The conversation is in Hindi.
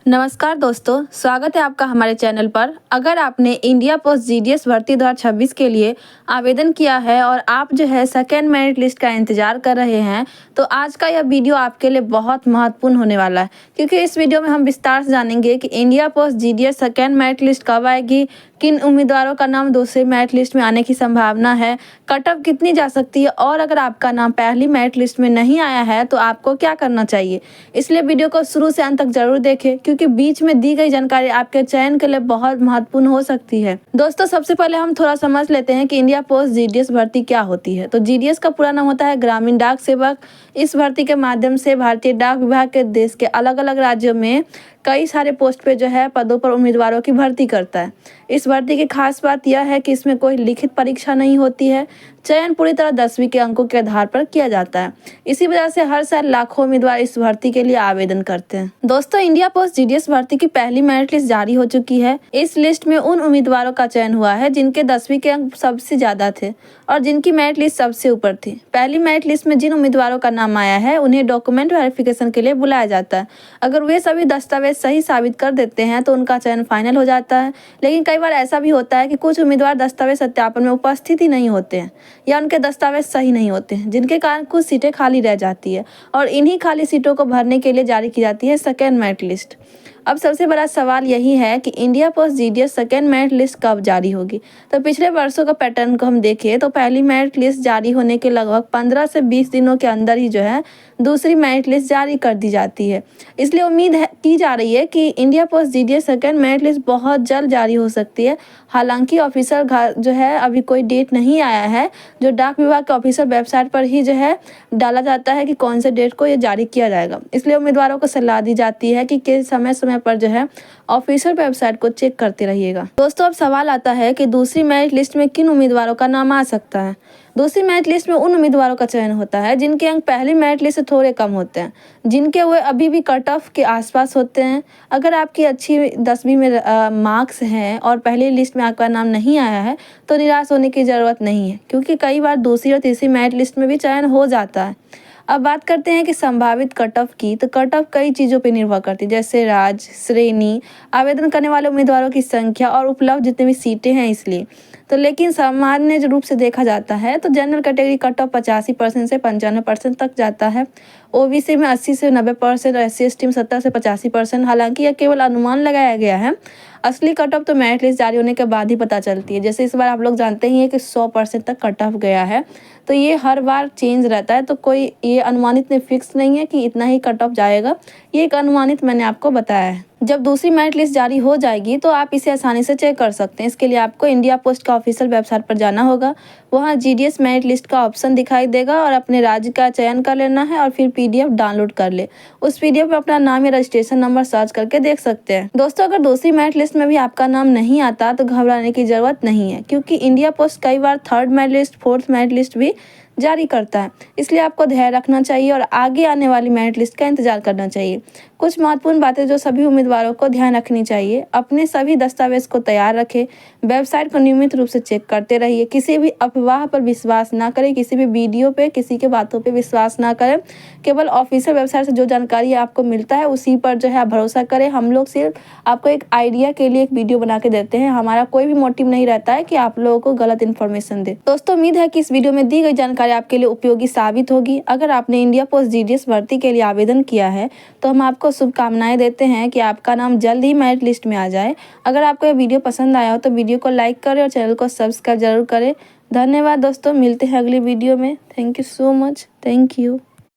नमस्कार दोस्तों, स्वागत है आपका हमारे चैनल पर। अगर आपने इंडिया पोस्ट जीडीएस भर्ती 2026 के लिए आवेदन किया है और आप जो है सेकेंड मेरिट लिस्ट का इंतजार कर रहे हैं, तो आज का यह वीडियो आपके लिए बहुत महत्वपूर्ण होने वाला है, क्योंकि इस वीडियो में हम विस्तार से जानेंगे कि India post GDS second merit list कब आएगी, किन उम्मीदवारों का नाम दूसरे मेरिट लिस्ट में आने की संभावना है, कट ऑफ कितनी जा सकती है, और अगर आपका नाम पहली मेरिट लिस्ट में नहीं आया है तो आपको क्या करना चाहिए। इसलिए वीडियो को शुरू से अंत तक जरूर देखें, क्योंकि बीच में दी गई जानकारी आपके चयन के लिए बहुत महत्वपूर्ण हो सकती है। दोस्तों, सबसे पहले हम थोड़ा समझ लेते हैं कि इंडिया पोस्ट जीडीएस भर्ती क्या होती है। तो जीडीएस का पूरा नाम होता है ग्रामीण डाक सेवक। इस भर्ती के माध्यम से भारतीय डाक विभाग के देश के अलग अलग राज्यों में कई सारे पोस्ट पे जो है पदों पर उम्मीदवारों की भर्ती करता है। इस भर्ती की खास बात यह है कि इसमें कोई लिखित परीक्षा नहीं होती है। चयन पूरी तरह 10वीं के अंकों के आधार पर किया जाता है। इसी वजह से हर साल लाखों उम्मीदवार इस भर्ती के लिए आवेदन करते हैं। दोस्तों, इंडिया पोस्ट जीडीएस भर्ती की पहली मेरिट लिस्ट जारी हो चुकी है। इस लिस्ट में उन उम्मीदवारों का चयन हुआ है जिनके 10वीं के अंक सबसे ज्यादा थे और जिनकी मेरिट लिस्ट सबसे ऊपर थी। पहली मेरिट लिस्ट में जिन उम्मीदवारों का नाम आया है उन्हें डॉक्यूमेंट वेरिफिकेशन के लिए बुलाया जाता है। अगर वे सभी दस्तावेज सही साबित कर देते हैं तो उनका चयन फाइनल हो जाता है। लेकिन कई बार ऐसा भी होता है कि कुछ उम्मीदवार दस्तावेज सत्यापन में उपस्थित ही नहीं होते हैं या उनके दस्तावेज सही नहीं होते हैं, जिनके कारण कुछ सीटें खाली रह जाती है और इन्हीं खाली सीटों को भरने के लिए जारी की जाती है सेकेंड मेरिट लिस्ट। अब सबसे बड़ा सवाल यही है कि India post GDS second merit list कब जारी होगी। तो पिछले वर्षों का पैटर्न को हम देखें तो पहली मेरिट लिस्ट जारी होने के लगभग 15 से 20 दिनों के अंदर ही जो है दूसरी मेरिट लिस्ट जारी कर दी जाती है। इसलिए उम्मीद की जा रही है कि India post GDS second merit list बहुत जल्द जारी हो सकती है। हालांकि ऑफिशियल जो है अभी कोई डेट नहीं आया है, जो डाक विभाग के ऑफिशियल वेबसाइट पर ही जो है डाला जाता है कि कौन से डेट को ये जारी किया जाएगा। इसलिए उम्मीदवारों को सलाह दी जाती है कि समय समय पर जो है ऑफिशियल वेबसाइट को चेक करते रहिएगा। दोस्तों, अब सवाल आता है कि दूसरी मेरिट लिस्ट में किन उम्मीदवारों का नाम आ सकता है। दूसरी मेरिट लिस्ट में उन उम्मीदवारों का चयन होता है जिनके अंक पहली मेरिट लिस्ट से थोड़े कम होते हैं, जिनके वे अभी भी कट ऑफ के आसपास होते हैं। अगर आपकी अच्छी 10वीं में मार्क्स हैं और पहली लिस्ट में आपका नाम नहीं आया है तो निराश होने की ज़रूरत नहीं है, क्योंकि कई बार दूसरी और तीसरी मेरिट लिस्ट में भी चयन हो जाता है। अब बात करते हैं कि संभावित कट ऑफ की। तो कट ऑफ कई चीज़ों पर निर्भर करती है, जैसे राज्य, श्रेणी, आवेदन करने वाले उम्मीदवारों की संख्या और उपलब्ध जितनी भी सीटें हैं इसलिए। तो लेकिन सामान्य रूप से देखा जाता है तो जनरल कैटेगरी कट ऑफ 85% से 95% तक जाता है। ओबीसी में 80 से 90% और SC/ST में 70 से 85%। हालांकि यह केवल अनुमान लगाया गया है। असली कट ऑफ तो मेरिट लिस्ट जारी होने के बाद ही पता चलती है। जैसे इस बार आप लोग जानते ही हैं कि 100% तक कट ऑफ गया है, तो ये हर बार चेंज रहता है। तो कोई ये अनुमानित में फिक्स नहीं है कि इतना ही कट ऑफ जाएगा, ये एक अनुमानित मैंने आपको बताया है। जब दूसरी मेरिट लिस्ट जारी हो जाएगी तो आप इसे आसानी से चेक कर सकते हैं। इसके लिए आपको इंडिया पोस्ट का ऑफिशियल वेबसाइट पर जाना होगा। वहाँ जीडीएस मेरिट लिस्ट का ऑप्शन दिखाई देगा और अपने राज्य का चयन कर लेना है और फिर PDF डाउनलोड कर ले। उस PDF में अपना नाम या रजिस्ट्रेशन नंबर सर्च करके देख सकते हैं। दोस्तों, अगर दूसरी मेरिट लिस्ट में भी आपका नाम नहीं आता तो घबराने की जरूरत नहीं है, क्योंकि इंडिया पोस्ट कई बार third merit list, fourth merit list भी जारी करता है। इसलिए आपको धैर्य रखना चाहिए और आगे आने वाली मेरिट लिस्ट का इंतजार करना चाहिए। कुछ महत्वपूर्ण बातें जो सभी उम्मीदवारों को ध्यान रखनी चाहिए: अपने सभी दस्तावेज को तैयार रखें, वेबसाइट को नियमित रूप से चेक करते रहिए, किसी भी अफवाह पर विश्वास ना करें, किसी भी वीडियो पे, किसी के बातों पे विश्वास ना करें। केवल ऑफिशियल वेबसाइट से जो जानकारी आपको मिलता है उसी पर जो है आप भरोसा करें। हम लोग सिर्फ आपको एक आइडिया के लिए एक वीडियो बना के देते हैं। हमारा कोई भी मोटिव नहीं रहता है कि आप लोगों को गलत इन्फॉर्मेशन दे। दोस्तों, उम्मीद है कि इस वीडियो में दी गई जानकारी आपके लिए उपयोगी साबित होगी। अगर आपने इंडिया पोस्ट जीडीएस भर्ती के लिए आवेदन किया है तो हम आपको शुभकामनाएं देते हैं कि आपका नाम जल्द ही मेरिट लिस्ट में आ जाए। अगर आपको यह वीडियो पसंद आया हो तो वीडियो को लाइक करें और चैनल को सब्सक्राइब जरूर करें। धन्यवाद दोस्तों, मिलते हैं अगली वीडियो में। Thank you so much. Thank you.